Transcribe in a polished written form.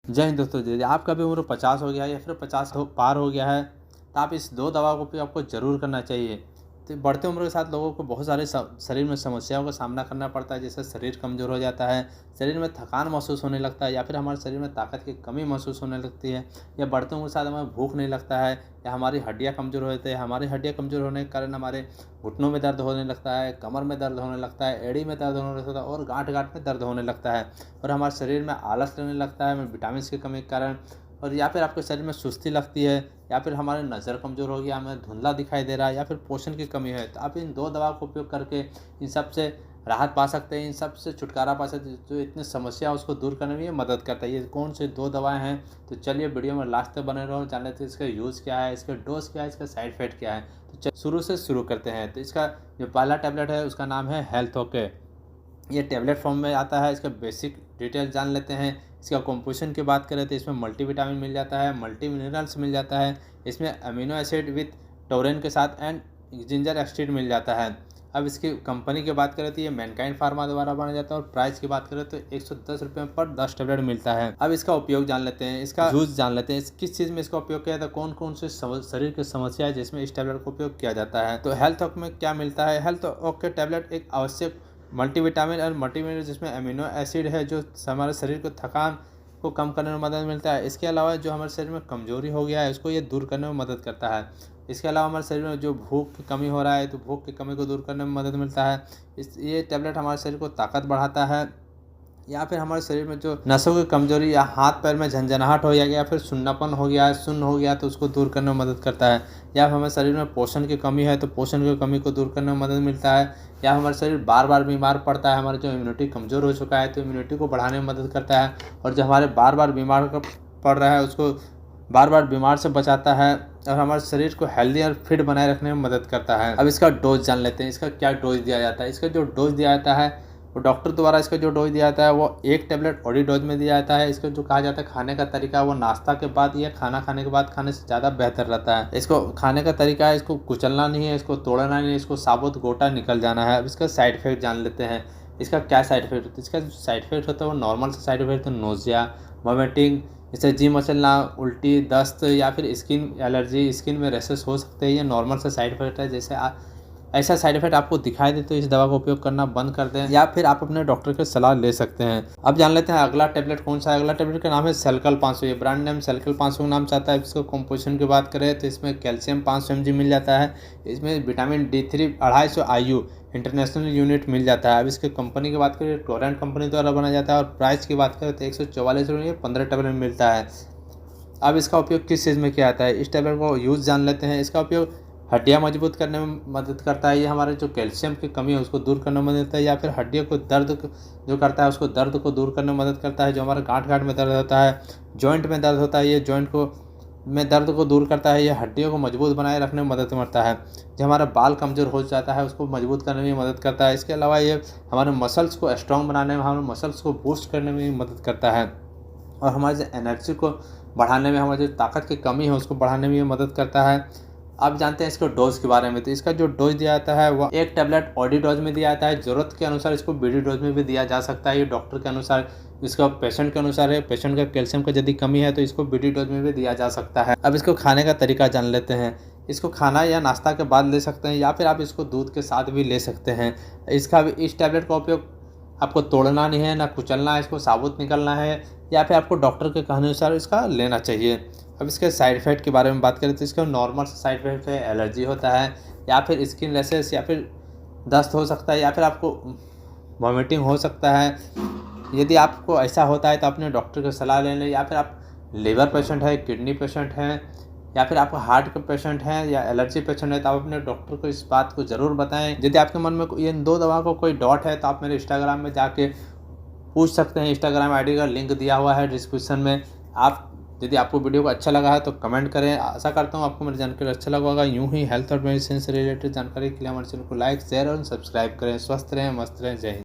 जय हिंद दोस्तों। यदि आपका भी उम्र 50 हो गया है या फिर 50 पार हो गया है तो आप इस 2 दवा को भी आपको ज़रूर करना चाहिए। तो बढ़ते उम्र के साथ लोगों को बहुत सारे शरीर में समस्याओं का सामना करना पड़ता है, जैसे शरीर कमज़ोर हो जाता है, शरीर में थकान महसूस होने लगता है या फिर हमारे शरीर में ताकत की कमी महसूस होने लगती है, या बढ़ते उम्र के साथ हमें भूख नहीं लगता है, या हमारी हड्डियाँ कमज़ोर हो जाती है। हमारी हड्डियाँ कमज़ोर होने के कारण हमारे घुटनों में दर्द होने लगता है, कमर में दर्द होने लगता है, एड़ी में दर्द होने लगता है और गाँठ-गाँठ में दर्द होने लगता है, और हमारे शरीर में आलस रहने लगता है विटामिन की कमी के कारण। और या फिर आपके शरीर में सुस्ती लगती है, या फिर हमारी नज़र कमज़ोर हो गया, हमें धुंधला दिखाई दे रहा है, या फिर पोषण की कमी है, तो आप इन 2 दवाओं का उपयोग करके इन सब से राहत पा सकते हैं, इन सब से छुटकारा पा सकते हैं। जो इतनी समस्या है उसको दूर करने में ये मदद करता है। ये कौन से 2 दवाएँ हैं, तो चलिए वीडियो में लास्ट तक बने रहो, जान लेते हैं इसका यूज़ क्या है, इसका डोज़ क्या है, इसका साइड इफ़ेक्ट क्या है। तो शुरू से शुरू करते हैं। तो इसका जो पहला टैबलेट है उसका नाम है हेल्थ ओके। ये टैबलेट फॉर्म में आता है। इसका बेसिक डिटेल जान लेते हैं। इसका कंपोजिशन की बात करें तो इसमें मल्टीविटामिन मिल जाता है, मल्टी मिनरल्स मिल जाता है, इसमें अमीनो एसिड विथ टोरेन के साथ एंड जिंजर एक्सट्रैक्ट मिल जाता है। अब इसकी कंपनी की बात करें तो ये मैनकाइंड फार्मा द्वारा बनाया जाता है, और प्राइस की बात करें तो 110 रुपये पर 10 टैबलेट मिलता है। अब इसका उपयोग जान लेते हैं, इसका यूज जान लेते हैं, किस चीज़ में इसका उपयोग किया जाता है, कौन कौन से शरीर की समस्या है जिसमें इस टैबलेट का उपयोग किया जाता है। तो हेल्थ ओक में क्या मिलता है? हेल्थ ओक के टैबलेट एक आवश्यक मल्टीविटामिन और मल्टीमिनरल जिसमें अमीनो एसिड है, जो हमारे शरीर को थकान को कम करने में मदद मिलता है। इसके अलावा जो हमारे शरीर में कमजोरी हो गया है उसको ये दूर करने में मदद करता है। इसके अलावा हमारे शरीर में जो भूख की कमी हो रहा है तो भूख की कमी को दूर करने में मदद मिलता है। ये टैबलेट हमारे शरीर को ताकत बढ़ाता है, या फिर हमारे शरीर में जो नसों की कमजोरी या हाथ पैर में झंझनाहट हो गया या फिर सुन्नापन हो गया है, सुन्न हो गया, तो उसको दूर करने में मदद करता है। या हमारे शरीर में पोषण की कमी है तो पोषण की कमी को दूर करने में मदद मिलता है। या हमारे शरीर बार बार बीमार पड़ता है, हमारा जो इम्यूनिटी कमज़ोर हो चुका है तो इम्यूनिटी को बढ़ाने में मदद करता है। और जो हमारे बार बार बीमार पड़ रहा है उसको बार बार बीमार से बचाता है, और हमारे शरीर को हेल्दी और फिट बनाए रखने में मदद करता है। अब इसका डोज जान लेते हैं, इसका क्या डोज दिया जाता है। इसका जो डोज दिया जाता है वो डॉक्टर द्वारा इसका जो डोज दिया जाता है वो 1 टैबलेट ऑडी डोज में दिया जाता है। इसको जो कहा जाता है खाने का तरीका वो नाश्ता के बाद या खाना खाने के बाद खाने से ज़्यादा बेहतर रहता है। इसको खाने का तरीका है, इसको कुचलना नहीं है, इसको तोड़ना नहीं है, इसको साबुत गोटा निकल जाना है। अब इसका साइड इफेक्ट जान लेते हैं। इसका क्या साइड इफेक्ट होता है? इसका जो साइड इफेक्ट होता है वो नॉर्मल सा साइड इफेक्ट है, नोजिया, वॉमिटिंग, इससे जी मचलना, उल्टी, दस्त, या फिर स्किन एलर्जी, स्किन में रैशेस हो सकते हैं। ये नॉर्मल सा साइड इफेक्ट है। जैसे ऐसा साइड इफेक्ट आपको दिखाई दे तो इस दवा का उपयोग करना बंद कर दें, या फिर आप अपने डॉक्टर की सलाह ले सकते हैं। अब जान लेते हैं अगला टैबलेट कौन सा है। अगला टैबलेट का नाम है सेल्कल 500। ये ब्रांड नेम सेल्कल 500 नाम से आता है। इसको कंपोजिशन की बात करें तो इसमें कैल्शियम 500 mg मिल जाता है, इसमें vitamin D3 250 IU international unit मिल जाता है। अब इसके कंपनी की बात करें टोरेंट कंपनी द्वारा बनाया जाता है, और प्राइस की बात करें तो 144 रुपये 15 टैबलेट मिलता है। अब इसका उपयोग किस चीज़ में किया जाता है, इस टैबलेट को यूज़ जान लेते हैं। इसका उपयोग हड्डियाँ मजबूत करने में मदद करता है। ये हमारे जो कैल्शियम की कमी है उसको दूर करने में मदद करता है, या फिर हड्डियों को जो करता है उसको दर्द को दूर करने में मदद करता है। जो हमारा गाँठ में दर्द होता है, जॉइंट में दर्द होता है, ये जॉइंट में दर्द को दूर करता है। ये हड्डियों को मजबूत बनाए रखने में मदद करता है। जो हमारा बाल कमज़ोर हो जाता है उसको मजबूत करने में मदद करता है। इसके अलावा ये हमारे मसल्स को स्ट्रॉन्ग बनाने में, हमारे मसल्स को बूस्ट करने में मदद करता है, और हमारे जो एनर्जी को बढ़ाने में, हमारी जो ताकत की कमी है उसको बढ़ाने में ये मदद करता है। अब जानते हैं इसको डोज़ के बारे में। तो इसका जो डोज दिया जाता है वो 1 टैबलेट ऑडी डोज में दिया जाता है। ज़रूरत के अनुसार इसको बीडी डोज में भी दिया जा सकता है, ये डॉक्टर के अनुसार, इसका पेशेंट के अनुसार है। पेशेंट का कैल्शियम का यदि कमी है तो इसको बीडी डोज में भी दिया जा सकता है। अब इसको खाने का तरीका जान लेते हैं। इसको खाना या नाश्ता के बाद ले सकते हैं, या फिर आप इसको दूध के साथ भी ले सकते हैं। इस टैबलेट का उपयोग आपको तोड़ना नहीं है, ना कुचलना है, इसको साबुत निकलना है, या फिर आपको डॉक्टर के कहने अनुसार इसका लेना चाहिए। अब इसके साइड इफ़ेक्ट के बारे में बात करें तो इसका नॉर्मल साइड इफ़ेक्ट है, एलर्जी होता है, या फिर स्किन रैशेस, या फिर दस्त हो सकता है, या फिर आपको वॉमिटिंग हो सकता है। यदि आपको ऐसा होता है तो अपने डॉक्टर की सलाह ले लें। या फिर आप लीवर पेशेंट है, किडनी पेशेंट हैं, या फिर आप हार्ट के पेशेंट हैं, या एलर्जी पेशेंट है, तो आप अपने डॉक्टर को इस बात को ज़रूर बताएं। यदि आपके मन में इन 2 दवा को कोई डाउट है तो आप मेरे इंस्टाग्राम में जाके पूछ सकते हैं। इंस्टाग्राम आईडी का लिंक दिया हुआ है डिस्क्रिप्शन में। यदि आपको वीडियो को अच्छा लगा है तो कमेंट करें। आशा करता हूँ आपको मेरी जानकारी अच्छा लगा होगा। यूँ ही हेल्थ और मेडिसिन से रिलेटेड जानकारी के लिए हमारे चैनल को लाइक, शेयर और सब्सक्राइब करें। स्वस्थ रहें, मस्त रहें। जय हिंद।